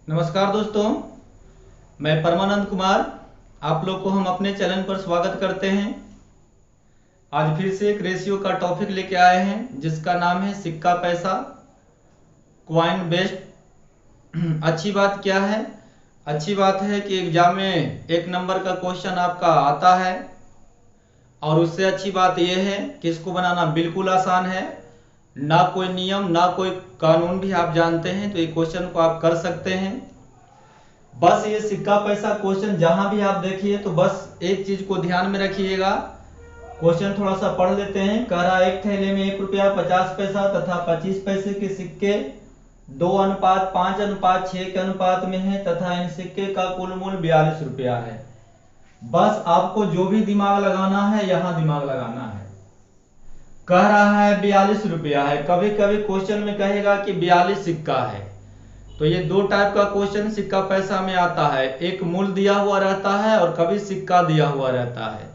नमस्कार दोस्तों, मैं परमानंद कुमार आप लोग को हम अपने चैनल पर स्वागत करते हैं। आज फिर से एक रेशियो का टॉपिक लेके आए हैं जिसका नाम है सिक्का पैसा क्वाइन बेस्ड। अच्छी बात क्या है? अच्छी बात है कि एग्जाम में 1 नंबर का क्वेश्चन आपका आता है और उससे अच्छी बात यह है कि इसको बनाना बिल्कुल आसान है। ना कोई नियम ना कोई कानून भी आप जानते हैं तो ये क्वेश्चन को आप कर सकते हैं। बस ये सिक्का पैसा क्वेश्चन जहां भी आप देखिए तो बस एक चीज को ध्यान में रखिएगा। क्वेश्चन थोड़ा सा पढ़ लेते हैं। कह रहा है एक थैले में 1 रुपया 50 पैसा तथा 25 पैसे के सिक्के 2:5:6 के अनुपात में है तथा इन सिक्के का कुल मूल्य 42 रुपया है। बस आपको जो भी दिमाग लगाना है यहां दिमाग लगाना है। कह रहा है 42 रुपया है। कभी कभी क्वेश्चन में कहेगा कि 42 सिक्का है। तो ये 2 टाइप का क्वेश्चन सिक्का पैसा में आता है। एक मूल्य दिया हुआ रहता है और कभी सिक्का दिया हुआ रहता है।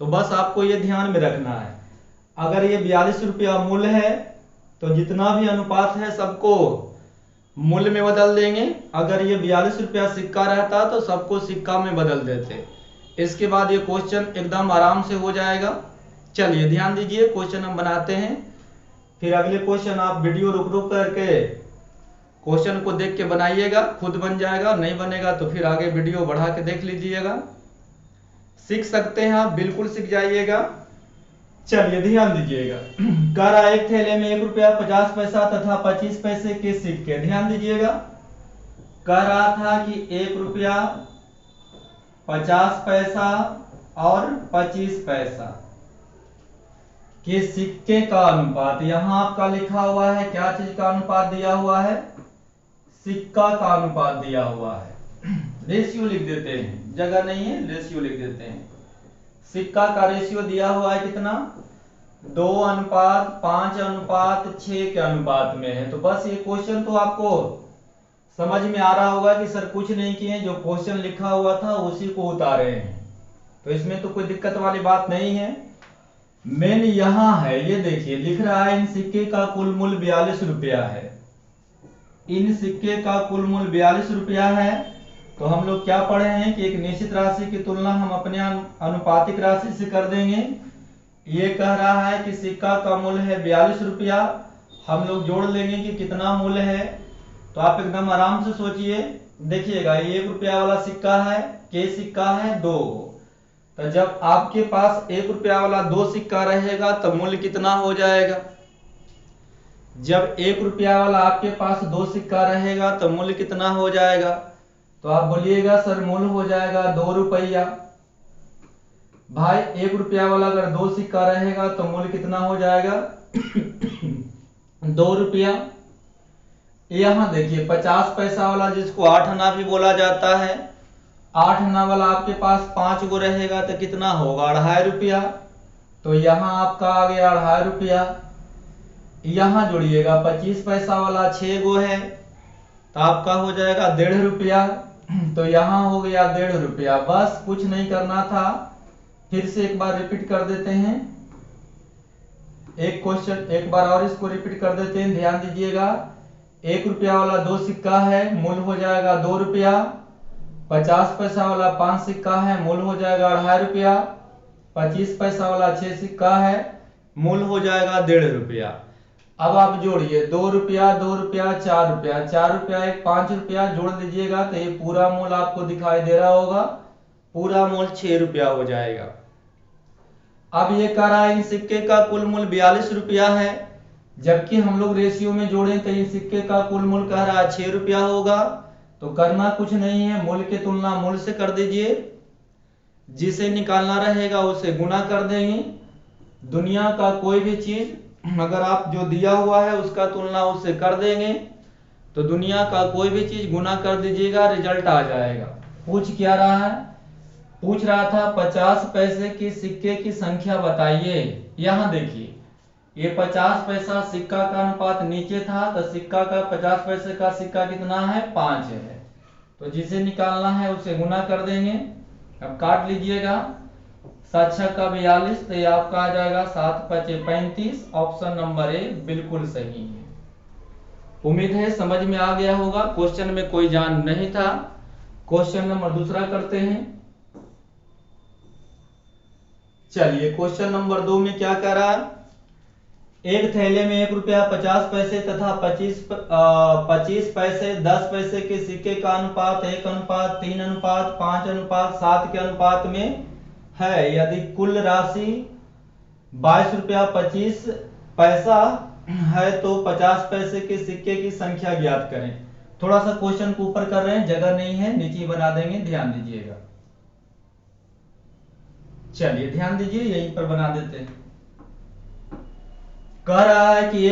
तो बस आपको ये ध्यान में रखना है। अगर ये 42 रुपया मूल्य है तो जितना भी अनुपात है सबको मूल्य में बदल देंगे। अगर ये 42 रुपया सिक्का रहता तो सबको सिक्का में बदल देते। इसके बाद ये क्वेश्चन एकदम आराम से हो जाएगा। चलिए ध्यान दीजिए, क्वेश्चन हम बनाते हैं। फिर अगले क्वेश्चन आप वीडियो रुक रुक करके क्वेश्चन को देख के बनाइएगा, खुद बन जाएगा। नहीं बनेगा तो फिर आगे वीडियो बढ़ा के देख लीजिएगा। सीख सकते हैं आप, बिल्कुल सीख जाइएगा। चलिए ध्यान दीजिएगा। कह रहा है एक थैले में 1 रुपया 50 पैसा तथा 25 पैसे के सिक्के। ध्यान दीजिएगा, कह रहा था कि 1 रुपया 50 पैसा और 25 पैसा के सिक्के का अनुपात। यहां आपका लिखा हुआ है क्या चीज का अनुपात दिया हुआ है? सिक्का का अनुपात दिया हुआ है। रेशियो लिख देते हैं, जगह नहीं है रेशियो लिख देते हैं। सिक्का का रेशियो दिया हुआ है कितना? 2:5:6 के अनुपात में है। तो बस ये क्वेश्चन तो आपको समझ में आ रहा होगा कि सर कुछ नहीं किए, जो क्वेश्चन लिखा हुआ था उसी को उतारे हैं। तो इसमें तो कोई दिक्कत वाली बात नहीं है। मेन यहां है, ये देखिए लिख रहा है इन सिक्के का कुल मूल्य 42 रुपया है। इन सिक्के का कुल मूल्य 42 रुपया है। तो हम लोग क्या पढ़े हैं कि एक निश्चित राशि की तुलना हम अपने अनुपातिक राशि से कर देंगे। ये कह रहा है कि सिक्का का मूल्य है 42 रुपया। हम लोग जोड़ लेंगे कि कितना मूल्य है। तो आप एकदम आराम से सोचिए। देखिएगा ये 1 रुपया वाला सिक्का है, के सिक्का है 2। तो जब आपके पास 1 रुपया वाला 2 सिक्का रहेगा तो मूल्य कितना हो जाएगा? जब 1 रुपया वाला आपके पास 2 सिक्का रहेगा तो मूल्य कितना हो जाएगा? तो आप बोलिएगा सर मूल्य हो जाएगा 2 रुपया। भाई 1 रुपया वाला अगर 2 सिक्का रहेगा तो मूल्य कितना हो जाएगा? 2 रुपया। यहां देखिए 50 पैसा वाला जिसको 8 आना भी बोला जाता है, 8 आना वाला आपके पास 5 गो रहेगा तो कितना होगा? 2.5 रुपया। तो यहां आपका आ गया 2.5 रुपया। यहां जोड़िएगा 25 पैसा वाला 6 गो है तो आपका हो जाएगा 1.5 रुपया। तो यहां हो गया 1.5 रुपया। बस कुछ नहीं करना था। फिर से एक बार रिपीट कर देते हैं। एक क्वेश्चन एक बार और इसको रिपीट कर देते हैं, ध्यान दीजिएगा। 1 रुपया वाला 2 सिक्का है, मूल्य हो जाएगा 2 रुपया। 50 पैसा वाला 5 सिक्का है, मूल्य हो जाएगा 2.5 रुपया। 25 पैसा वाला 6 सिक्का है, मूल्य हो जाएगा 1.5 रुपया। अब आप जोड़िए 2 रुपया 2 रुपया 4 रुपया, 4 रुपया एक 5 रुपया जोड़ दीजिएगा तो ये पूरा मूल्य आपको दिखाई दे रहा होगा। पूरा मूल्य 6 रुपया हो जाएगा। अब ये कह रहा है इन सिक्के का कुल मूल्य 42 रुपया है, जबकि हम लोग रेशियो में जोड़े तो इन सिक्के का कुल मूल्य कह रहा है 6 रुपया होगा। तो करना कुछ नहीं है, मूल्य की तुलना मूल्य से कर दीजिए। जिसे निकालना रहेगा उसे गुना कर देंगे। दुनिया का कोई भी चीज अगर आप जो दिया हुआ है उसका तुलना उससे कर देंगे तो दुनिया का कोई भी चीज गुना कर दीजिएगा, रिजल्ट आ जाएगा। पूछ क्या रहा है? पूछ रहा था 50 पैसे के सिक्के की संख्या बताइए। यहां देखिए ये 50 पैसा सिक्का का अनुपात नीचे था तो सिक्का का 50 पैसे का सिक्का कितना है? 5 है। तो जिसे निकालना है उसे गुना कर देंगे। अब काट लीजिएगा। 7 का 42 तो ये आपका आ जाएगा 7 × 5 = 35। ऑप्शन नंबर ए बिल्कुल सही है। उम्मीद है समझ में आ गया होगा। क्वेश्चन में कोई जान नहीं था। क्वेश्चन नंबर दूसरा करते हैं। चलिए क्वेश्चन नंबर 2 में क्या कह रहा है, एक थैले में 1 रुपया 50 पैसे तथा 25 पैसे 10 पैसे के सिक्के का अनुपात 1:3:5:7 के अनुपात में है। यदि कुल राशि 22 रुपया 25 पैसा है तो 50 पैसे के सिक्के की संख्या ज्ञात करें। थोड़ा सा क्वेश्चन को ऊपर कर रहे हैं, जगह नहीं है, नीचे बना देंगे, ध्यान दीजिएगा। चलिए ध्यान दीजिए, यहीं पर बना देते हैं। कह रहा है कि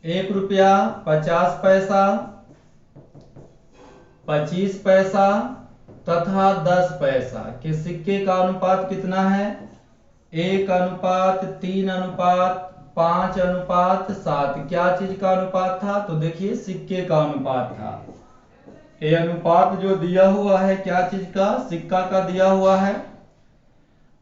1 रुपया 50 पैसा 25 पैसा तथा 10 पैसा के सिक्के का अनुपात कितना है, 1:3:5:7। क्या चीज का अनुपात था, तो देखिए सिक्के का अनुपात था। ये अनुपात जो दिया हुआ है क्या चीज का, सिक्का का दिया हुआ है।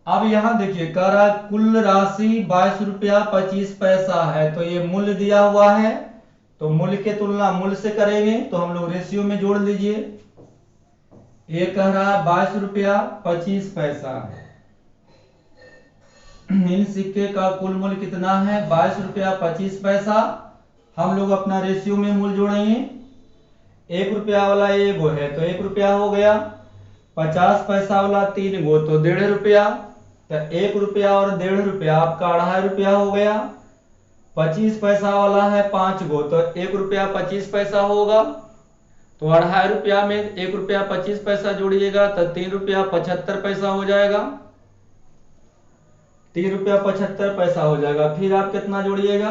अब यहां देखिए कह रहा है कुल राशि 22 रुपया 25 पैसा है, तो ये मूल्य दिया हुआ है, तो मूल्य के तुलना मूल्य से करेंगे, तो हम लोग रेशियो में जोड़ लीजिए। ये कह रहा है 22 रुपया 25 पैसा, इन सिक्के का कुल मूल्य कितना है 22 रुपया 25 पैसा। हम लोग अपना रेशियो में मूल्य जोड़ेंगे। 1 रुपया वाला 1 गो है तो 1 रुपया हो गया, 50 पैसा वाला 3 गो तो 1.5 रुपया, तो 1 रुपया और 1.5 रुपया आपका 2.5 रुपया हो गया। 25 पैसा वाला है 5 गो तो 1 रुपया 25 पैसा होगा, तो 2.5 रुपया में 1 रुपया 25 पैसा जोड़िएगा तो 3 रुपया 75 पैसा हो जाएगा। 3 रुपया 75 पैसा हो जाएगा। फिर आप कितना जोड़िएगा,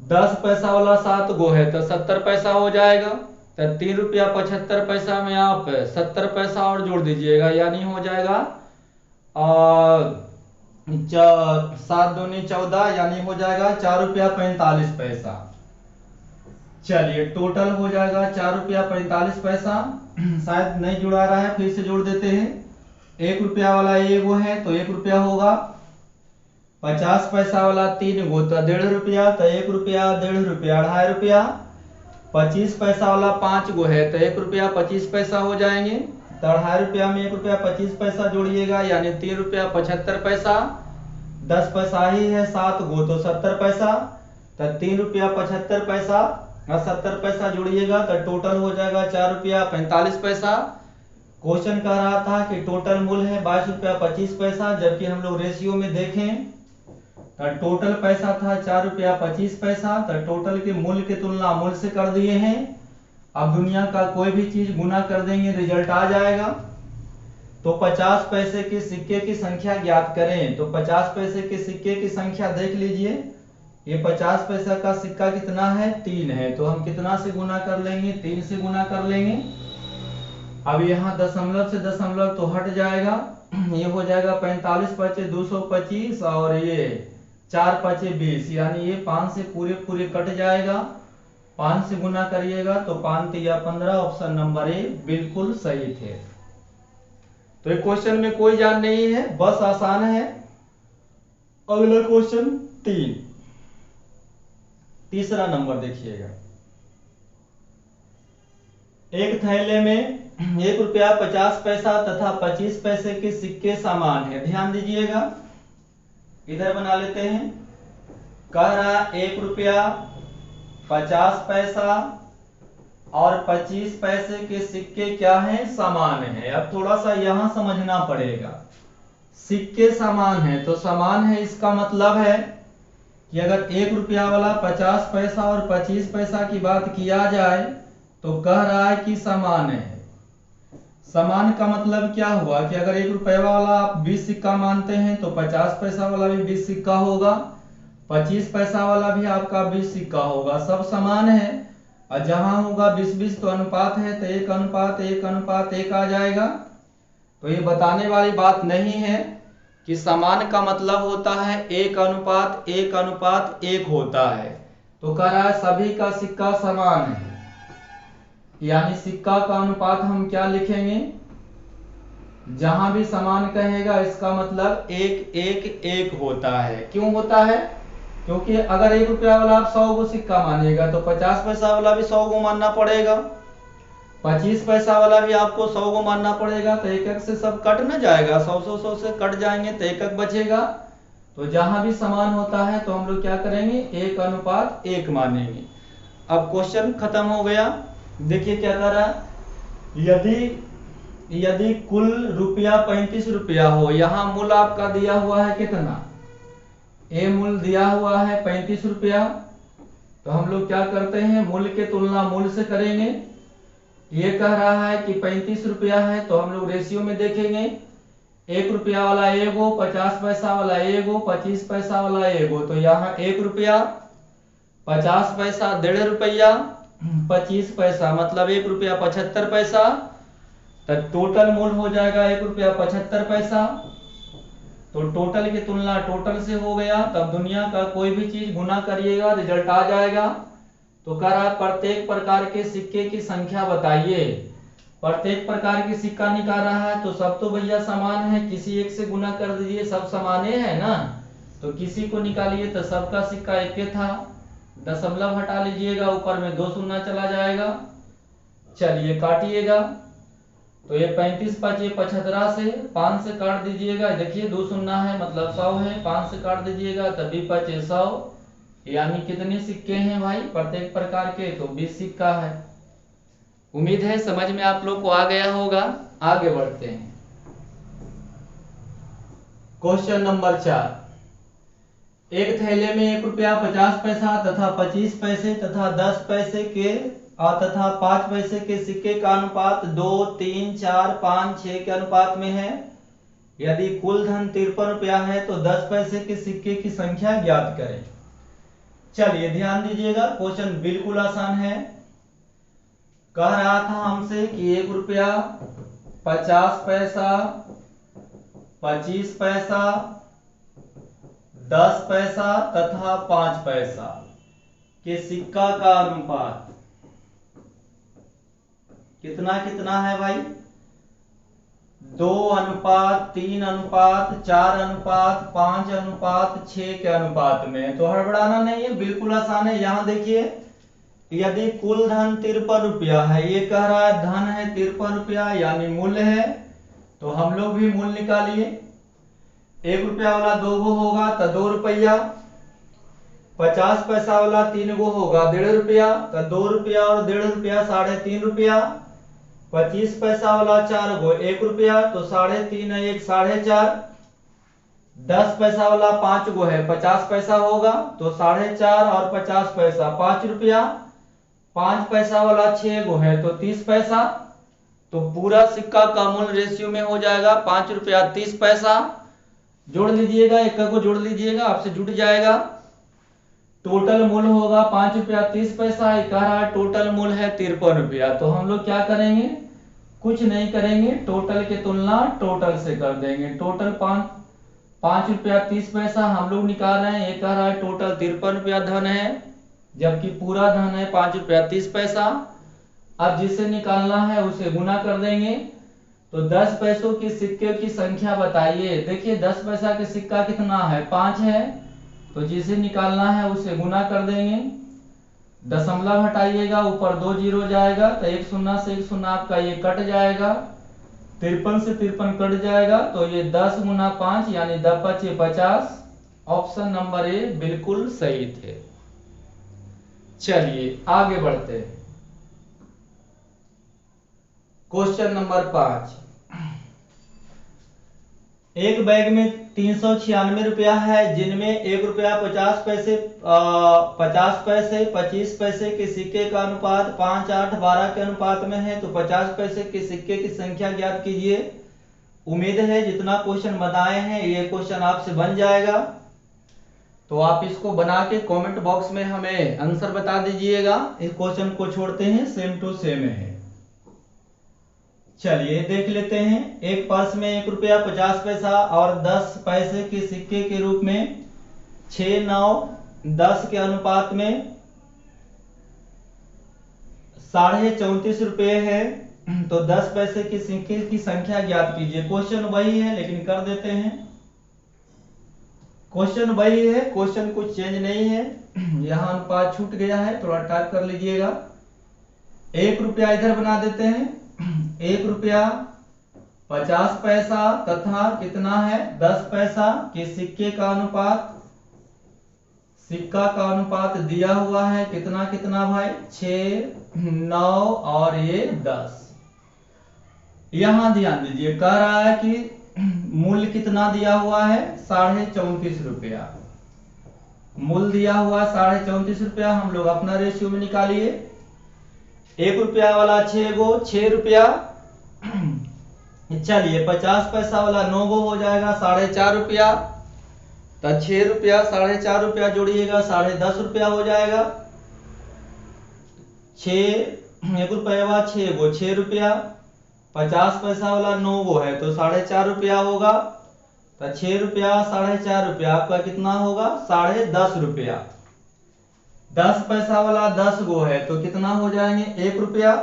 10 पैसा वाला 7 गो है तो 70 पैसा हो जाएगा, तो 3 रुपया 75 पैसा में आप 70 पैसा और जोड़ दीजिएगा, यानी हो जाएगा 7 दूनी 14, यानी हो जाएगा 4 रुपया 45 पैसा। चलिए टोटल हो जाएगा 4 रुपया 45 पैसा। शायद नहीं जुड़ा रहा है, फिर से जोड़ देते हैं। 1 रुपया वाला 1 गो है तो 1 रुपया होगा, 50 पैसा वाला 3 गो तो 1.5 रुपया, तो 1 रुपया 1.5 रुपया 2.5 रुपया। 25 पैसा वाला 5 गो है तो 1 रुपया 25 पैसा हो जाएंगे, तो 2.5 रुपया में 1 रुपया 25 पैसा जोड़िएगा, यानी 3 रुपया 75 पैसा। 10 पैसा ही है 7 गो तो 70 पैसा, तो 3 रुपया 75 पैसा और 70 पैसा जोड़िएगा तो टोटल हो जाएगा 4 रुपया 45 पैसा। क्वेश्चन कह रहा था कि टोटल मूल्य है 22 रुपया 25 पैसा, जबकि हम लोग रेशियो में देखें तो टोटल पैसा था 4 रुपया 25 पैसा, तो टोटल के मूल्य की तुलना मूल्य से कर दिए हैं। अब दुनिया का कोई भी चीज गुना कर देंगे रिजल्ट आ जाएगा। तो 50 पैसे के सिक्के की संख्या ज्ञात करें, तो 50 पैसे के सिक्के की संख्या देख लीजिए। ये 50 पैसा का सिक्का कितना है, 3 है, तो हम कितना से गुना कर लेंगे, 3 से गुना कर लेंगे। अब यहाँ दशमलव से दशमलव तो हट जाएगा, ये हो जाएगा 45 पचे 225 और ये 4 पचे 20, यानी ये 5 से पूरे पूरे कट जाएगा। 5 से गुना करिएगा तो 5 तिया 15, ऑप्शन नंबर ए बिल्कुल सही थे। तो ये क्वेश्चन में कोई जान नहीं है, बस आसान है। अगला क्वेश्चन 3, तीसरा नंबर देखिएगा। एक थैले में 1 रुपया 50 पैसा तथा 25 पैसे के सिक्के समान है। ध्यान दीजिएगा, इधर बना लेते हैं। कह रहा 1 रुपया 50 पैसा और 25 पैसे के सिक्के क्या हैं, समान है। अब थोड़ा सा यहां समझना पड़ेगा, सिक्के समान है तो समान है, इसका मतलब है कि अगर 1 रुपया वाला 50 पैसा और 25 पैसा की बात किया जाए तो कह रहा है कि समान है। समान का मतलब क्या हुआ कि अगर 1 रुपया वाला आप 20 सिक्का मानते हैं तो 50 पैसा वाला भी 20 सिक्का होगा, 25 पैसा वाला भी आपका 20 सिक्का होगा, सब समान है। और जहां होगा 20-20 तो अनुपात है, तो 1:1:1:1 आ जाएगा। तो ये बताने वाली बात नहीं है कि समान का मतलब होता है 1:1:1 होता है। तो कह रहा है सभी का सिक्का समान है, यानी सिक्का का अनुपात हम क्या लिखेंगे, जहां भी समान कहेगा इसका मतलब 1:1:1 होता है। क्यों होता है, क्योंकि अगर 1 रुपया वाला आप 100 को सिक्का मानिएगा तो 50 पैसा वाला भी 100 को मानना पड़ेगा, 25 पैसा वाला भी आपको 100 को मानना पड़ेगा। तो एक एक से सब कट ना जाएगा, 100 से कट जाएंगे तो एक एक बचेगा। तो जहां भी समान होता है तो हम लोग क्या करेंगे, 1:1 मानेंगे। अब क्वेश्चन खत्म हो गया। देखिए क्या कर रहा है, यदि कुल रुपया 35 रुपया हो, यहाँ मूल आपका दिया हुआ है कितना, ए मूल दिया हुआ है 35 रुपया। तो हम लोग क्या करते हैं, मूल के तुलना मूल से करेंगे। ये कह रहा है कि 35 रुपया है तो हम लोग रेशियो में देखेंगे, 1 रुपया वाला एगो, 50 पैसा वाला एगो, 25 पैसा वाला एगो। तो यहाँ 1 रुपया, 50 पैसा 1.5 रुपया, 25 पैसा मतलब 1 रुपया 75 पैसा। तो टोटल मूल हो जाएगा 1 रुपया 75 पैसा। तो टोटल की तुलना टोटल से हो गया। तब दुनिया का कोई भी चीज गुना करिएगा रिजल्ट आ जाएगा। तो कह रहा है प्रत्येक प्रकार के सिक्के की संख्या बताइए। प्रत्येक प्रकार की सिक्का निकाल रहा है तो सब तो भैया समान है, किसी एक से गुना कर दीजिए, सब समाने है ना। तो किसी को निकालिए तो सबका सिक्का एक ही था, दशमलव हटा लीजिएगा, ऊपर में 2 शून्य चला जाएगा। चलिए काटिएगा। तो ये 35 5 75 से 5 से काट दीजिएगा, देखिए 2 शून्य है मतलब 100 है, 5 से काट दीजिएगा तभी 5 100। यानी कितने सिक्के हैं भाई प्रत्येक प्रकार के, तो 20 सिक्का है। उम्मीद है समझ में आप लोग को आ गया होगा। आगे बढ़ते हैं। क्वेश्चन नंबर 4, एक थैले में 1 रुपया 50 पैसा तथा 25 पैसे तथा 10 पैसे के तथा 5 पैसे के सिक्के का अनुपात 2 3 4 5 6 के अनुपात में है। यदि कुल धन 53 रुपया है तो 10 पैसे के सिक्के की संख्या ज्ञात करें। चलिए ध्यान दीजिएगा, क्वेश्चन बिल्कुल आसान है। कह रहा था हमसे कि 1 रुपया 50 पैसा, 25 पैसा, 10 पैसा तथा 5 पैसा के सिक्का का अनुपात कितना कितना है भाई, 2:3:4:5:6 के अनुपात में। तो हड़बड़ाना नहीं है, बिल्कुल आसान है। यहां देखिए, यदि कुल धन 53 रुपया है, ये कह रहा है धन है 53 रुपया यानी मूल्य है, तो हम लोग भी मूल्य निकालिए। 1 रुपया वाला 2 गो होगा तो 2 रुपया, 50 पैसा वाला 3 गो होगा 1.5 रुपया, तो 2 रुपया और 1.5 रुपया 3.5 रुपया। 25 पैसा वाला 4 गो 1 रुपया, तो 3.5 1 4.5। 10 पैसा वाला 5 गो है 50 पैसा होगा, तो 4.5 और 50 पैसा 5 रुपया। 5 पैसा वाला 6 गो है तो 30 पैसा। तो पूरा सिक्का का मूल रेशियो में हो जाएगा 5 रुपया 30 पैसा। जोड़ लीजिएगा, एक को जोड़ लीजिएगा, आपसे जुड़ जाएगा। टोटल मूल होगा 5 रुपया 30 पैसा। कह रहा है टोटल मूल है 53 रुपया। तो हम लोग क्या करेंगे, कुछ नहीं करेंगे, टोटल की तुलना टोटल से कर देंगे। टोटल 5 रुपया 30 पैसा हम लोग निकाल रहे हैं। ये कह रहा है टोटल 53 रुपया धन है, जबकि पूरा धन है 5 रुपया 30 पैसा। अब जिसे निकालना है उसे गुना कर देंगे। तो 10 पैसों के सिक्के की संख्या बताइए। देखिए 10 पैसा के सिक्का कितना है, 5 है, तो जिसे निकालना है उसे गुना कर देंगे। दशमलव हटाइएगा, ऊपर 2 जीरो जाएगा, तो 1 शून्य से 1 शून्य आपका ये कट जाएगा, 53 से 53 कट जाएगा। तो ये 10 गुना 5 यानी 10 5 50। ऑप्शन नंबर ए बिल्कुल सही थे। चलिए आगे बढ़ते हैं। क्वेश्चन नंबर 5, एक बैग में 396 रुपया है, जिनमें 1 रुपया 50 पैसे 25 पैसे के सिक्के का अनुपात 5 8 12 के अनुपात में है। तो 50 पैसे के सिक्के की संख्या ज्ञात कीजिए। उम्मीद है जितना क्वेश्चन बनाए हैं ये क्वेश्चन आपसे बन जाएगा। तो आप इसको बना के कमेंट बॉक्स में हमें आंसर बता दीजिएगा। इस क्वेश्चन को छोड़ते हैं, सेम टू सेम है। चलिए देख लेते हैं। एक पर्स में 1 रुपया 50 पैसा और 10 पैसे के सिक्के के रूप में 6 9 10 के अनुपात में 34.5 रुपये है। तो 10 पैसे के सिक्के की संख्या ज्ञात कीजिए। क्वेश्चन वही है लेकिन कर देते हैं। क्वेश्चन वही है, क्वेश्चन कुछ चेंज नहीं है। यहाँ अनुपात छूट गया है, थोड़ा टाइप कर लीजिएगा। 1 रुपया इधर बना देते हैं। 1 रुपया 50 पैसा तथा कितना है 10 पैसा के सिक्के का अनुपात, सिक्का का अनुपात दिया हुआ है कितना कितना भाई 6, 9 और ये 10। यहां ध्यान दीजिए, कह रहा है कि मूल्य कितना दिया हुआ है 34.5 रुपया। मूल्य दिया हुआ है 34.5 रुपया। हम लोग अपना रेशियो में निकालिए। 1 रुपया वाला 6 गो 6 रुपया, चलिए 50 पैसा वाला 9 गो हो जाएगा 4.5 रुपया, तो 6 रुपया 4.5 रुपया जोड़िएगा 10.5 रुपया हो जाएगा। 1 रुपया 6 गो 6 रुपया, 50 पैसा वाला 9 गो है तो 4.5 रुपया होगा, तो 6 रुपया 4.5 रुपया आपका कितना होगा 10.5 रुपया। 10 पैसा वाला 10 गो है तो कितना हो जाएंगे 1 रुपया।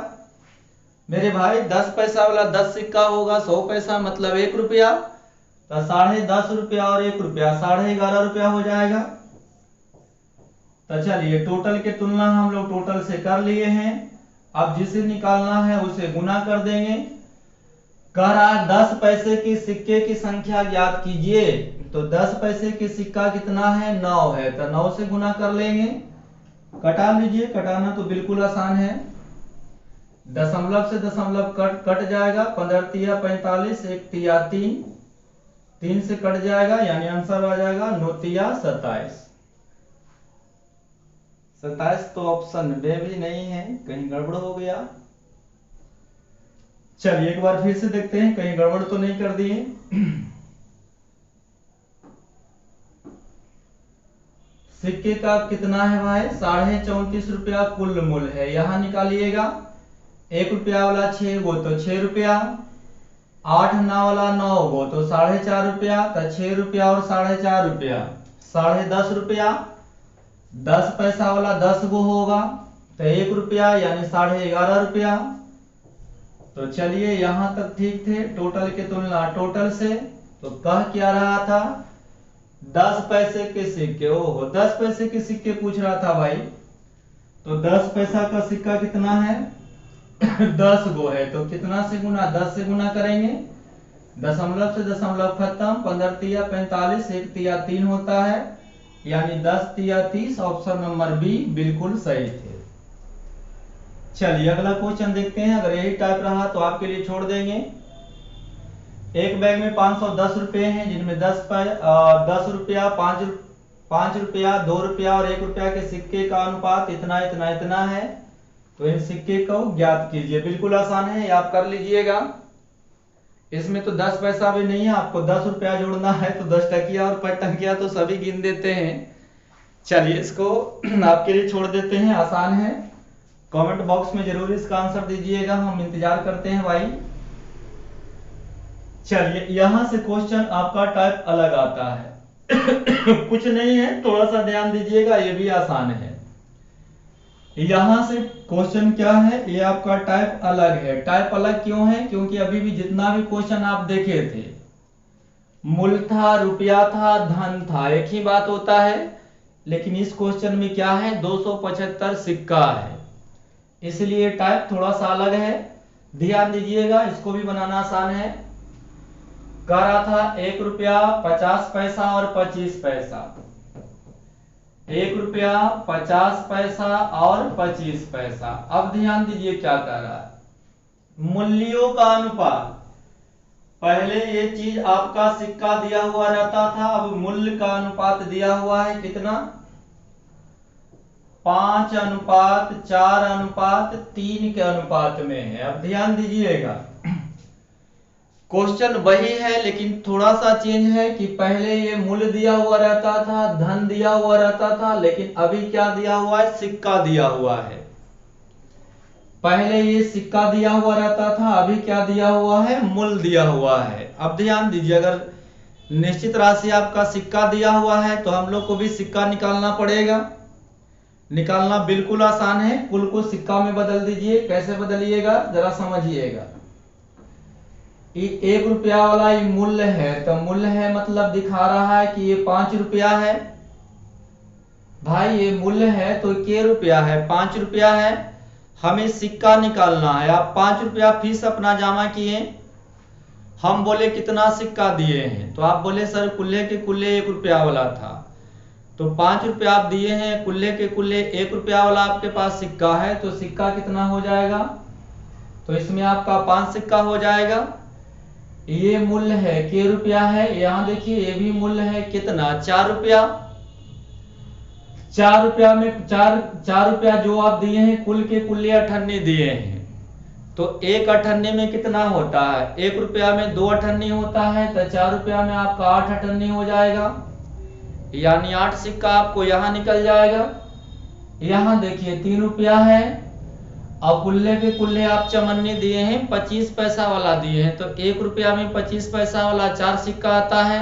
मेरे भाई 10 पैसा वाला 10 सिक्का होगा 100 पैसा मतलब 1 रुपया, तो 10.5 रुपया और 1 रुपया 11.5 रुपया हो जाएगा। तो चलिए टोटल के तुलना हम लोग टोटल से कर लिए हैं। अब जिसे निकालना है उसे गुना कर देंगे। कह रहा है 10 पैसे के सिक्के की संख्या ज्ञात कीजिए, तो 10 पैसे के सिक्का कितना है 9 है, तो 9 से गुना कर लेंगे। कटा लीजिए, कटाना तो बिल्कुल आसान है। दशमलव से दशमलव कट जाएगा, 15 तिया 45, 1 तिया 3, 3 से कट जाएगा यानी आंसर आ जाएगा 9 तिया 27। 27 तो ऑप्शन बे भी नहीं है, कहीं गड़बड़ हो गया। चलिए एक बार फिर से देखते हैं कहीं गड़बड़ तो नहीं कर दिए। सिक्के का कितना है भाई 34.5 रुपया कुल मूल्य है, यहां निकालिएगा। 1 रुपया वाला 6 गो तो 6 रुपया, 8 ना वाला 9 गो तो 4.5 रुपया, तो 6 रुपया और 4.5 रुपया 10.5 रुपया। 10 पैसा वाला 10 गो होगा तो 1 रुपया यानी 11.5 रुपया। तो चलिए यहां तक ठीक थे। टोटल की तुलना टोटल से, तो कह क्या रहा था 10 पैसे के सिक्के, ओहो 10 पैसे के सिक्के पूछ रहा था भाई। तो 10 पैसा का सिक्का कितना है 10 गो है, तो कितना से गुना 10 से गुना करेंगे। दशमलव से दशमलव खत्म, 15 तिया 45, 1 तिया 3 होता है यानी 10 तिया 30। ऑप्शन नंबर बी बिल्कुल सही थे। चलिए अगला क्वेश्चन देखते हैं। अगर यही टाइप रहा तो आपके लिए छोड़ देंगे। एक बैग में 510 रुपए हैं, जिनमें 10 रुपया 5 रुपया 2 रुपया और 1 रुपया के सिक्के का अनुपात इतना इतना इतना है। तो इन सिक्के को ज्ञात कीजिए। बिल्कुल आसान है, आप कर लीजिएगा। इसमें तो 10 पैसा भी नहीं है, आपको 10 रुपया जोड़ना है तो 10 टकिया और 5 टकिया तो सभी गिन देते हैं। चलिए इसको आपके लिए छोड़ देते हैं, आसान है। कमेंट बॉक्स में जरूर इसका आंसर दीजिएगा, हम इंतजार करते हैं भाई। चलिए यहां से क्वेश्चन आपका टाइप अलग आता है। कुछ नहीं है, थोड़ा सा ध्यान दीजिएगा, ये भी आसान है। यहां से क्वेश्चन क्या है, ये आपका टाइप अलग है। टाइप अलग क्यों है, क्योंकि अभी भी जितना भी क्वेश्चन आप देखे थे मूल्य था, रुपया था, धन था, एक ही बात होता है। लेकिन इस क्वेश्चन में क्या है 275 सिक्का है, इसलिए टाइप थोड़ा सा अलग है। ध्यान दीजिएगा, इसको भी बनाना आसान है। कह रहा था 1 रुपया 50 पैसा और 25 पैसा। 1 रुपया 50 पैसा और 25 पैसा। अब ध्यान दीजिए क्या कह रहा है, मूल्यों का अनुपात। पहले ये चीज आपका सिक्का दिया हुआ रहता था, अब मूल्य का अनुपात दिया हुआ है कितना 5:4:3 के अनुपात में है। अब ध्यान दीजिएगा, क्वेश्चन वही है लेकिन थोड़ा सा चेंज है कि पहले ये मूल्य दिया हुआ रहता था, धन दिया हुआ रहता था, लेकिन अभी क्या दिया हुआ है सिक्का दिया हुआ है। पहले ये सिक्का दिया हुआ रहता था, अभी क्या दिया हुआ है मूल्य दिया हुआ है। अब ध्यान दीजिए, अगर निश्चित राशि आपका सिक्का दिया हुआ है तो हम लोग को भी सिक्का निकालना पड़ेगा। निकालना बिल्कुल आसान है, कुल को सिक्का में बदल दीजिए। कैसे बदलिएगा जरा समझिएगा। एक रुपया वाला ये मूल्य है, तो मूल्य है मतलब दिखा रहा है कि ये 5 रुपया है। भाई ये मूल्य है तो के रुपया है, 5 रुपया है। हमें सिक्का निकालना है। आप 5 रुपया फीस अपना जमा किए, हम बोले कितना सिक्का दिए हैं, तो आप बोले सर कुल्ले के कुल्ले 1 रुपया वाला था, तो 5 रुपया आप दिए हैं, कुल्ले के कुल्ले 1 रुपया वाला आपके पास सिक्का है, तो सिक्का कितना हो जाएगा, तो इसमें आपका 5 सिक्का हो जाएगा। ये मूल्य है के रुपया है। यहाँ देखिए ये भी मूल्य है कितना, 4 रुपया। 4 रुपया में 4 रुपया जो आप दिए हैं, कुल के कुल्ले 98 दिए हैं, तो 1 98 में कितना होता है, 1 रुपया में 2 98 होता है, तो 4 रुपया में आपका 8 98 हो जाएगा, यानी 8 सिक्का आपको यहाँ निकल जाएगा। यहाँ देखिए 3 रुपया है और कुल्ले के कुल्ले आप चमन्नी दिए हैं, 25 पैसा वाला दिए हैं, तो 1 रुपया में 25 पैसा वाला 4 सिक्का आता है,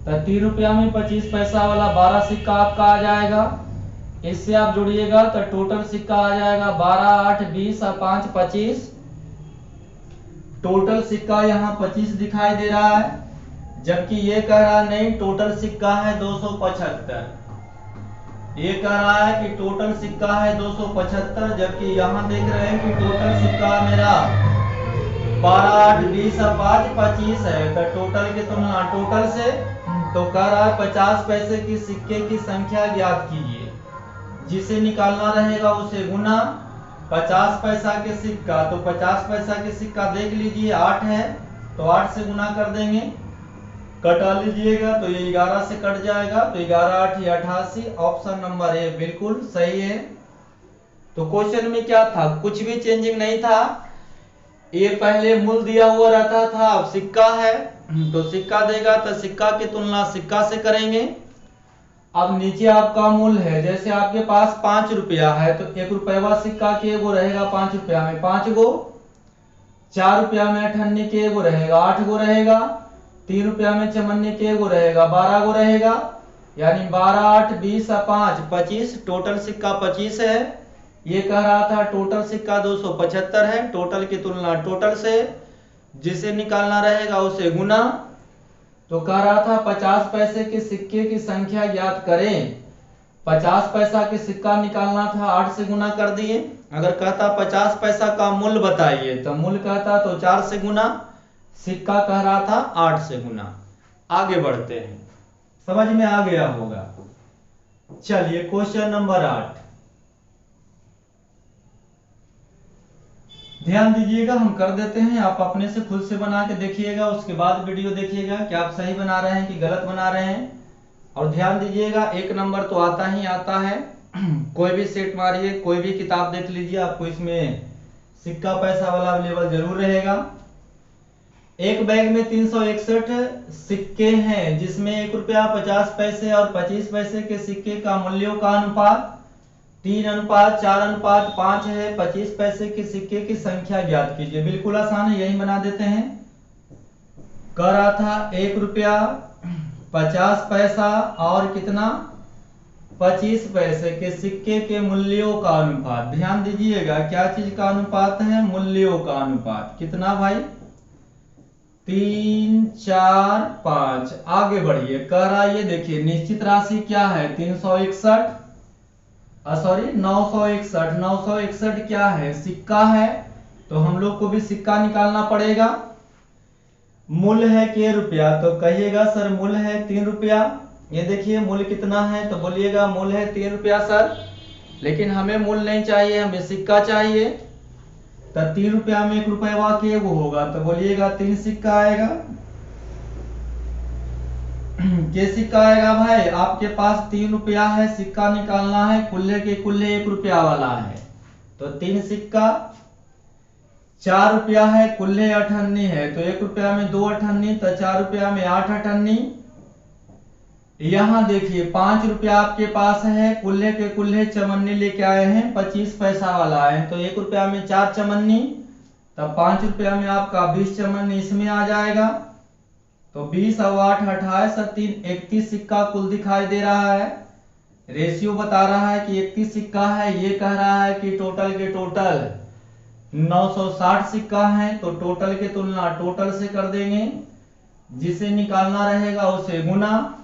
तो 3 रुपया में 25 पैसा वाला 12 सिक्का आपका आ जाएगा। इससे आप जोड़िएगा तो टोटल सिक्का आ जाएगा 12 8 20 और 5 25। टोटल सिक्का यहाँ 25 दिखाई दे रहा है, जबकि ये कह रहा नहीं टोटल सिक्का है 275। ये कह रहा है कि टोटल सिक्का है 275, जबकि यहाँ देख रहे हैं कि टोटल सिक्का मेरा 12 8 20 और 5 25 है, तो टोटल की तुलना टोटल से तो कह रहा है 50 पैसे की सिक्के की संख्या ज्ञात कीजिए, जिसे निकालना रहेगा उसे गुना। 50 पैसा के सिक्का, तो 50 पैसा के सिक्का देख लीजिए 8 है, तो 8 से गुना कर देंगे, कटा लीजिएगा तो ये 11 से कट जाएगा, तो 11 8 88। ऑप्शन नंबर ए बिल्कुल सही है। तो क्वेश्चन में क्या था, कुछ भी चेंजिंग नहीं था। ये पहले मूल दिया हुआ रहता था, अब सिक्का है तो सिक्का देगा तो सिक्का की तुलना सिक्का से करेंगे। अब नीचे आपका मूल है, जैसे आपके पास 5 रुपया है तो 1 रुपया सिक्का के एगो रहेगा 5 रुपया में 5 गो, 4 रुपया में 98 के एगो रहेगा 8 गो रहेगा, 3 रुपया में चमन्नी के एगो रहेगा 12 गो रहेगा, यानी 12 8 20 और 5 25। टोटल सिक्का 25 है। ये कह रहा था टोटल सिक्का 275 है, टोटल की तुलना टोटल से, जिसे निकालना रहेगा उसे गुना। तो कह रहा था 50 पैसे के सिक्के की संख्या ज्ञात करें। 50 पैसा के सिक्का निकालना था, 8 से गुना कर दिए। अगर कहता 50 पैसा का मूल्य बताइए, तो मूल्य कहता तो 4 से गुना, सिक्का कह रहा था 8 से गुना। आगे बढ़ते हैं, समझ में आ गया होगा। चलिए क्वेश्चन नंबर 8 ध्यान दीजिएगा, हम कर देते हैं, आप अपने से खुद से बना के देखिएगा, उसके बाद वीडियो देखिएगा कि आप सही बना रहे हैं कि गलत बना रहे हैं। और ध्यान दीजिएगा 1 नंबर तो आता ही आता है। कोई भी सेट मारिए, कोई भी किताब देख लीजिए, आपको इसमें सिक्का पैसा वाला अवेलेबल जरूर रहेगा। एक बैग में 361 सिक्के हैं, जिसमें 1 रुपया 50 पैसे और 25 पैसे के सिक्के का मूल्यों का अनुपात 3:4:5 है। 25 पैसे के सिक्के की संख्या ज्ञात कीजिए। बिल्कुल आसान है, यही बना देते हैं। कह रहा था 1 रुपया 50 पैसा और कितना 25 पैसे के सिक्के के मूल्यों का अनुपात। ध्यान दीजिएगा क्या चीज का अनुपात है, मूल्यों का अनुपात। कितना भाई 3 4 5। आगे बढ़िए, कह रहा ये देखिए निश्चित राशि क्या है 361 सॉरी 961। 961 क्या है, सिक्का है, तो हम लोग को भी सिक्का निकालना पड़ेगा। मूल्य है के रुपया, तो कहिएगा सर मूल्य है 3 रुपया। ये देखिए मूल्य कितना है, तो बोलिएगा मूल्य है 3 रुपया सर, लेकिन हमें मूल्य नहीं चाहिए, हमें सिक्का चाहिए। तो 3 रुपया में 1 रुपया के वो होगा, तो बोलिएगा 3 सिक्का आएगा। के सिक्का आएगा भाई, आपके पास 3 रुपया है, सिक्का निकालना है, कुल्ले के कुल्ले 1 रुपया वाला है, तो 3 सिक्का। 4 रुपया है, कुल्ले 98 है, तो 1 रुपया में 2 98, तो 4 रुपया में 8 98। यहाँ देखिए 5 रुपया आपके पास है, कुल्ले के कुल्ले चमन्नी लेके आए हैं, 25 पैसा वाला है, तो 1 रुपया में 4 चमन्नी, तब 5 रुपया में आपका 20 चमन्नी इसमें आ जाएगा। तो 20 और 8 28 और 3 31 सिक्का कुल दिखाई दे रहा है। रेशियो बता रहा है कि 31 सिक्का है। ये कह रहा है कि टोटल के टोटल 960 सिक्का है तो टोटल की तुलना टोटल से कर देंगे, जिसे निकालना रहेगा उसे गुना।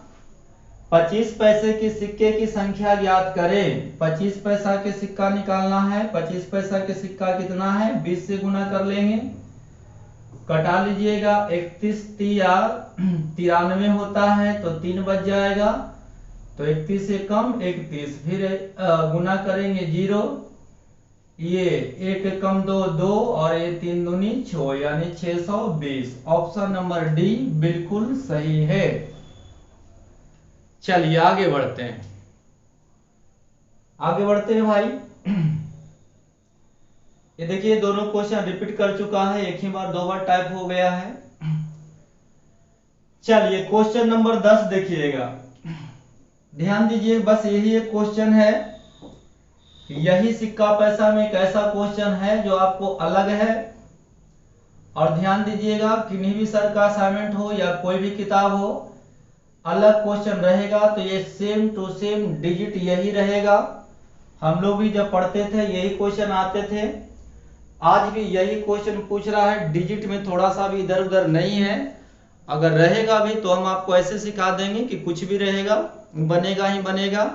25 पैसे के सिक्के की संख्या ज्ञात करें। 25 पैसा के सिक्का निकालना है। 25 पैसा के सिक्का कितना है, 20 से गुना कर लेंगे। कटा लीजिएगा, 31 तिया 93 होता है तो 3 बच जाएगा, तो 31 से कम 31, फिर गुना करेंगे 0, ये 1 कम 2 2 और ये 3 दूनी 6 यानी 620। ऑप्शन नंबर डी बिल्कुल सही है। चलिए आगे बढ़ते हैं, आगे बढ़ते हैं भाई। ये देखिए दोनों क्वेश्चन रिपीट कर चुका है, एक ही बार 2 बार टाइप हो गया है। चलिए क्वेश्चन नंबर 10 देखिएगा, ध्यान दीजिए, बस यही एक क्वेश्चन है। यही सिक्का पैसा में एक ऐसा क्वेश्चन है जो आपको अलग है। और ध्यान दीजिएगा, किन्हीं भी सर का असाइनमेंट हो या कोई भी किताब हो, अलग क्वेश्चन रहेगा तो ये सेम टू सेम डिजिट यही रहेगा। हम लोग भी जब पढ़ते थे यही क्वेश्चन आते थे, आज भी यही क्वेश्चन पूछ रहा है, डिजिट में थोड़ा सा भी इधर उधर नहीं है। अगर रहेगा भी तो हम आपको ऐसे सिखा देंगे कि कुछ भी रहेगा, बनेगा ही बनेगा।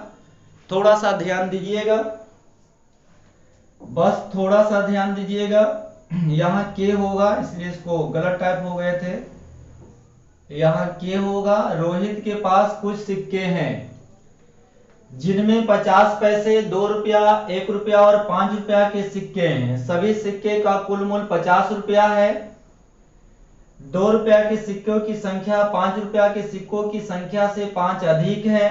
थोड़ा सा ध्यान दीजिएगा, बस थोड़ा सा ध्यान दीजिएगा। यहाँ के होगा, इसलिए इसको गलत टाइप हो गए थे। यहाँ के होगा। रोहित के पास कुछ सिक्के हैं जिनमें 50 पैसे, 2 रुपया, 1 रुपया और 5 रुपया के सिक्के हैं। सभी सिक्के का कुल मूल्य 50 रुपया है। 2 रुपया के सिक्कों की संख्या 5 रुपया के सिक्कों की संख्या से 5 अधिक है।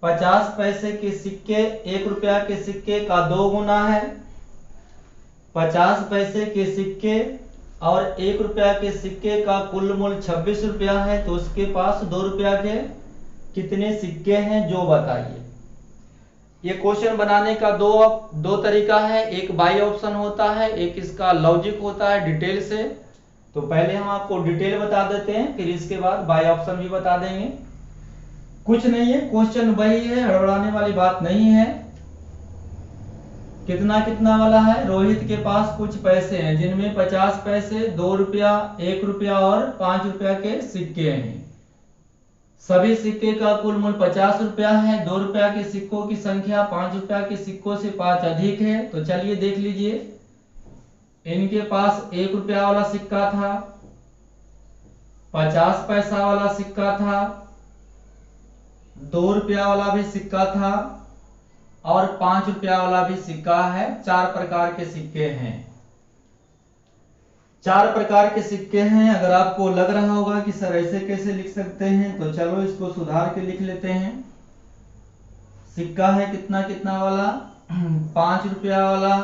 50 पैसे के सिक्के 1 रुपया के सिक्के का 2 गुना है। 50 पैसे के सिक्के और 1 रुपया के सिक्के का कुल मूल्य 26 रुपया है, तो उसके पास 2 रुपया के कितने सिक्के हैं जो बताइए। ये क्वेश्चन बनाने का दो तरीका है, एक बाई ऑप्शन होता है, एक इसका लॉजिक होता है डिटेल से। तो पहले हम आपको डिटेल बता देते हैं, फिर इसके बाद बाई ऑप्शन भी बता देंगे। कुछ नहीं है, क्वेश्चन वही है, हड़बड़ाने वाली बात नहीं है। कितना कितना वाला है, रोहित के पास कुछ पैसे हैं जिनमें 50 पैसे, 2 रुपया, 1 रुपया और 5 रुपया के सिक्के हैं। सभी सिक्के का कुल मूल्य 50 रुपया है। 2 रुपया के सिक्कों की संख्या 5 रुपया के सिक्कों से 5 अधिक है। तो चलिए देख लीजिए, इनके पास 1 रुपया वाला सिक्का था, 50 पैसा वाला सिक्का था, 2 रुपया वाला भी सिक्का था और 5 रुपया वाला भी सिक्का है। 4 प्रकार के सिक्के हैं, 4 प्रकार के सिक्के हैं। अगर आपको लग रहा होगा कि सर ऐसे कैसे लिख सकते हैं, तो चलो इसको सुधार के लिख लेते हैं। सिक्का है कितना कितना वाला, 5 रुपया वाला,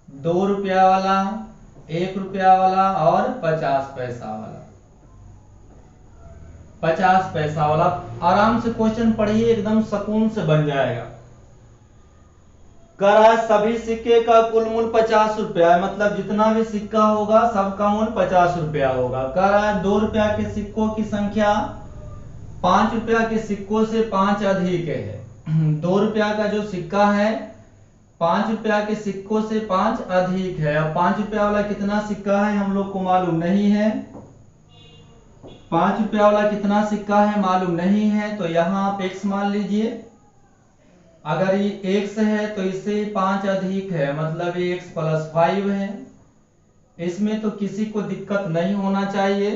2 रुपया वाला, 1 रुपया वाला और 50 पैसा वाला। 50 पैसा वाला आराम से क्वेश्चन पढ़िए, एकदम सुकून से बन जाएगा। कह रहा है सभी सिक्के का कुल मूल्य 50 रुपया है, मतलब जितना भी सिक्का होगा सबका मूल्य 50 रुपया होगा। कह रहा है 2 रुपया के सिक्कों की संख्या 5 रुपया के सिक्कों से 5 अधिक है। 2 रुपया का जो सिक्का है 5 रुपया के सिक्कों से 5 अधिक है। अब 5 रुपया वाला कितना सिक्का है हम लोग को मालूम नहीं है। 5 रुपया वाला कितना सिक्का है मालूम नहीं है, तो यहाँ आप x मान लीजिए। अगर ये x है तो इससे 5 अधिक है, मतलब ये x + 5 है। इसमें तो किसी को दिक्कत नहीं होना चाहिए।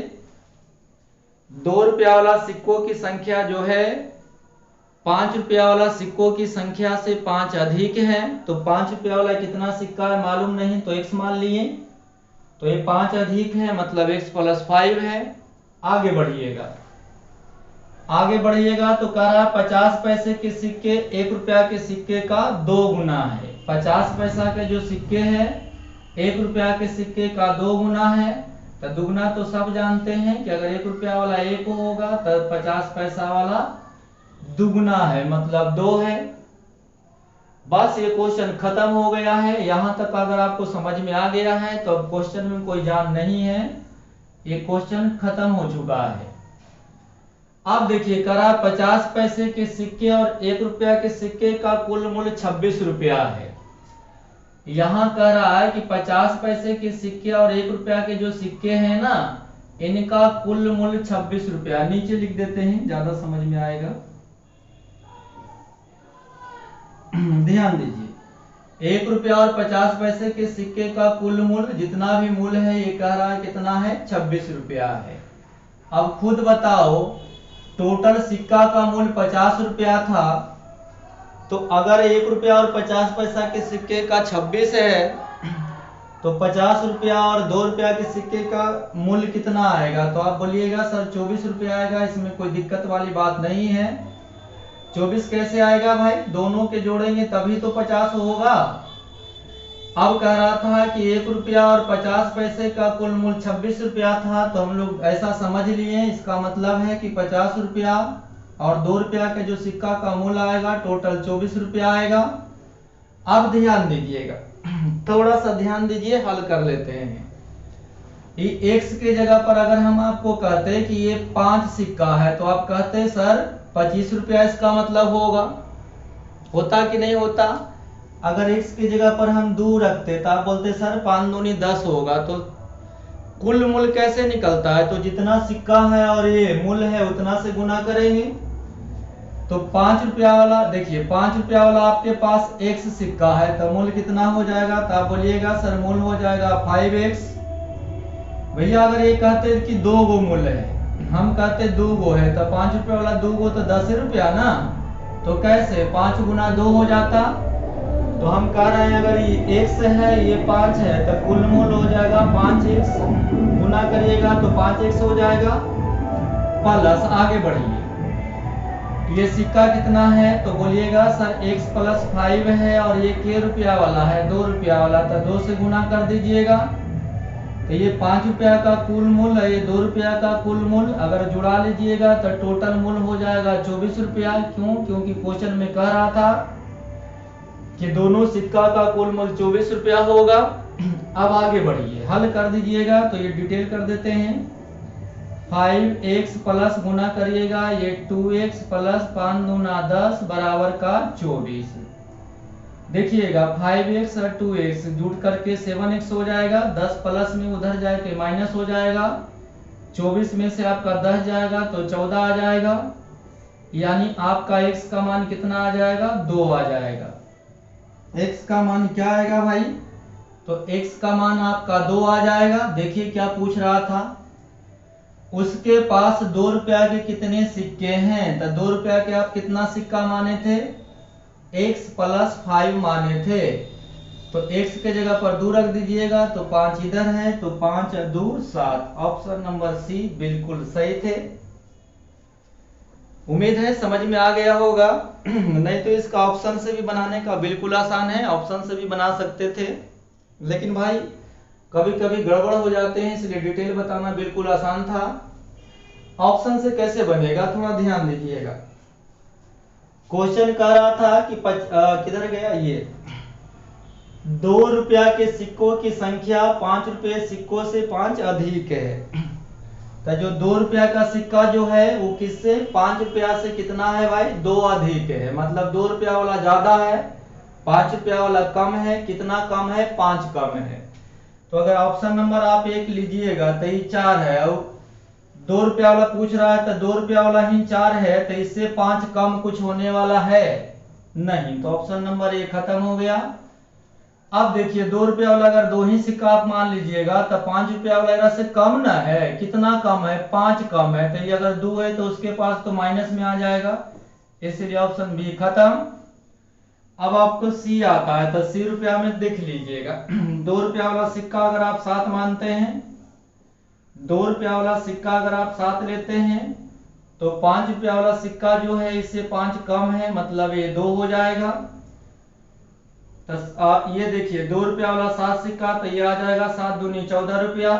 2 रुपया वाला सिक्कों की संख्या जो है 5 रुपया वाला सिक्कों की संख्या से 5 अधिक है, तो 5 रुपया वाला कितना सिक्का है मालूम नहीं, तो x मान लिए। तो ये 5 अधिक है, मतलब x + 5 है। आगे बढ़िएगा, आगे बढ़िएगा तो कह रहा है 50 पैसे के सिक्के 1 रुपया के सिक्के का 2 गुना है। 50 पैसा के जो सिक्के हैं 1 रुपया के सिक्के का 2 गुना है। तो दुगना तो सब जानते हैं कि अगर 1 रुपया वाला 1 होगा तो 50 पैसा वाला दुगना है, मतलब 2 है। बस ये क्वेश्चन खत्म हो गया है। यहाँ तक अगर आपको समझ में आ गया है तो अब क्वेश्चन में कोई जान नहीं है, ये क्वेश्चन खत्म हो चुका है। अब देखिए करा 50 पैसे के सिक्के और 1 रुपया के सिक्के का कुल मूल्य 26 रुपया है। यहाँ कह रहा है कि 50 पैसे के सिक्के और 1 रुपया के जो सिक्के हैं ना, इनका कुल मूल्य 26 रुपया। नीचे लिख देते हैं, ज्यादा समझ में आएगा। ध्यान दीजिए, 1 रुपया और 50 पैसे के सिक्के का कुल मूल्य, जितना भी मूल्य है, ये कह रहा है कितना है, 26 रुपया है। अब खुद बताओ, टोटल सिक्का का मूल्य 50 रुपया था, तो अगर 1 रुपया और 50 पैसा के सिक्के का 26 है, तो 50 रुपया और 2 रुपया के सिक्के का मूल्य कितना आएगा? तो आप बोलिएगा सर 24 रुपया आएगा, इसमें कोई दिक्कत वाली बात नहीं है। 24 कैसे आएगा भाई? दोनों के जोड़ेंगे तभी तो 50 होगा। अब कह रहा था कि 1 रुपया और 50 पैसे का कुल मूल्य 26 रुपया था, तो हम लोग ऐसा समझ लिए, इसका मतलब है कि 50 रुपया और 2 रुपया के जो सिक्का का मूल्य आएगा, टोटल 24 रुपया आएगा। अब ध्यान दीजिएगा, थोड़ा सा ध्यान दीजिए, हल कर लेते हैं। ये x के जगह पर अगर हम आपको कहते कि ये 5 सिक्का है, तो आप कहते सर 25 रुपया इसका मतलब होता कि नहीं होता? अगर x की जगह पर हम 2 रखते तो आप बोलते सर 5 दूनी 10 होगा। तो कुल मूल्य कैसे निकलता है? तो जितना सिक्का है और ये मूल्य है उतना से गुना करेंगे। तो 5 रुपया वाला, देखिए 5 रुपया वाला आपके पास x सिक्का है, तो मूल्य कितना हो जाएगा? तो आप बोलिएगा सर मूल्य हो जाएगा 5x। भैया अगर ये कहते कि 2 गो मूल्य है, हम कहते 2 गो है, तो 5 रुपया वाला 2 गो तो 10 रुपया ना, तो कैसे 5 गुना 2 हो जाता। तो हम कह रहे हैं अगर ये x है, ये 5 है, तो कुल मूल्य हो जाएगा 5x, गुना करिएगा तो 5x हो जाएगा, प्लस आगे बढ़िए, ये सिक्का कितना है? तो बोलिएगा सर x प्लस 5 है, और ये k रुपया वाला है, 2 रुपया वाला, तो 2 से गुना कर दीजिएगा। तो ये 5 रुपया का कुल मूल्य, ये 2 रुपया का कुल मूल्य, अगर जुड़ा लीजिएगा तो टोटल मूल्य हो जाएगा 24 रुपया। क्यों? क्योंकि क्वेश्चन में कह रहा था कि दोनों सिक्का का कुल मूल्य 24 रुपया होगा। अब आगे बढ़िए, हल कर दीजिएगा। तो ये डिटेल कर देते हैं। 5x प्लस गुना करिएगा, ये 2x प्लस 5 दूना 10 बराबर का 24। देखिएगा 5x और 2x जुट करके 7x हो जाएगा, 10 प्लस में उधर जाए के माइनस हो जाएगा, 24 में से आपका 10 जाएगा तो 14 आ जाएगा, यानी आपका x का मान कितना आ जाएगा? 2 आ जाएगा। x का मान क्या आएगा भाई? तो x का मान आपका 2 आ जाएगा। देखिए क्या पूछ रहा था, उसके पास 2 रुपया के कितने सिक्के हैं? तो 2 रुपया के आप कितना सिक्का माने थे? x प्लस 5 माने थे। तो x के जगह पर 2 रख दीजिएगा, तो 5 इधर है, तो 5 2 7। ऑप्शन नंबर सी बिल्कुल सही थे। उम्मीद है समझ में आ गया होगा। नहीं तो इसका ऑप्शन से भी बनाने का बिल्कुल आसान है, ऑप्शन से भी बना सकते थे, लेकिन भाई कभी कभी गड़बड़ हो जाते हैं, इसलिए डिटेल बताना बिल्कुल आसान था। ऑप्शन से कैसे बनेगा, थोड़ा ध्यान दीजिएगा। क्वेश्चन कह रहा था कि किधर गया ये, 2 रुपया के सिक्कों की संख्या 5 रुपये सिक्कों से 5 अधिक है। तो जो 2 रुपया का सिक्का जो है वो किससे, 5 रुपया से कितना है भाई? 2 अधिक है, मतलब 2 रुपया वाला ज्यादा है, 5 रुपया वाला कम है। कितना कम है? 5 कम है। तो अगर ऑप्शन नंबर आप 1 लीजिएगा तो ये 4 है, और 2 रुपया वाला पूछ रहा है तो 2 रुपया वाला ही 4 है, तो इससे 5 कम कुछ होने वाला है नहीं, तो ऑप्शन नंबर 1 खत्म हो गया। अब देखिए 2 रुपया वाला अगर 2 ही सिक्का आप मान लीजिएगा तो 5 रुपया वाला से कम ना है, कितना कम है? 5 कम है, तो ये अगर 2 है तो उसके पास तो माइनस में आ जाएगा, इसलिए ऑप्शन बी खत्म। अब आपको सी आता है, तो सी रुपया में देख लीजिएगा। 2 रुपया वाला सिक्का अगर आप 7 मानते हैं, 2 रुपया वाला सिक्का अगर आप 7 लेते हैं, तो 5 रुपया वाला सिक्का जो है इससे 5 कम है, मतलब ये 2 हो जाएगा। तो ये देखिए 2 रुपया वाला 7 सिक्का, तो ये आ जाएगा 7 दूनी 14 रुपया।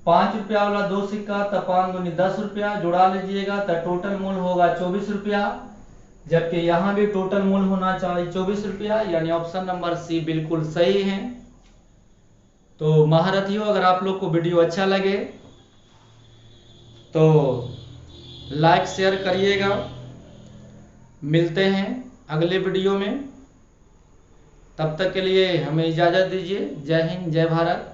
5 रुपया वाला 2 सिक्का, तो 5 दूनी 10 रुपया, जुड़ा लीजिएगा तो टोटल मूल्य होगा 24 रुपया, जबकि यहाँ भी टोटल मूल्य होना चाहिए 24 रुपया, यानी ऑप्शन नंबर सी बिल्कुल सही है। तो महारथियों, अगर आप लोग को वीडियो अच्छा लगे तो लाइक शेयर करिएगा। मिलते हैं अगले वीडियो में। तब तक के लिए हमें इजाज़त दीजिए। जय हिंद, जय भारत।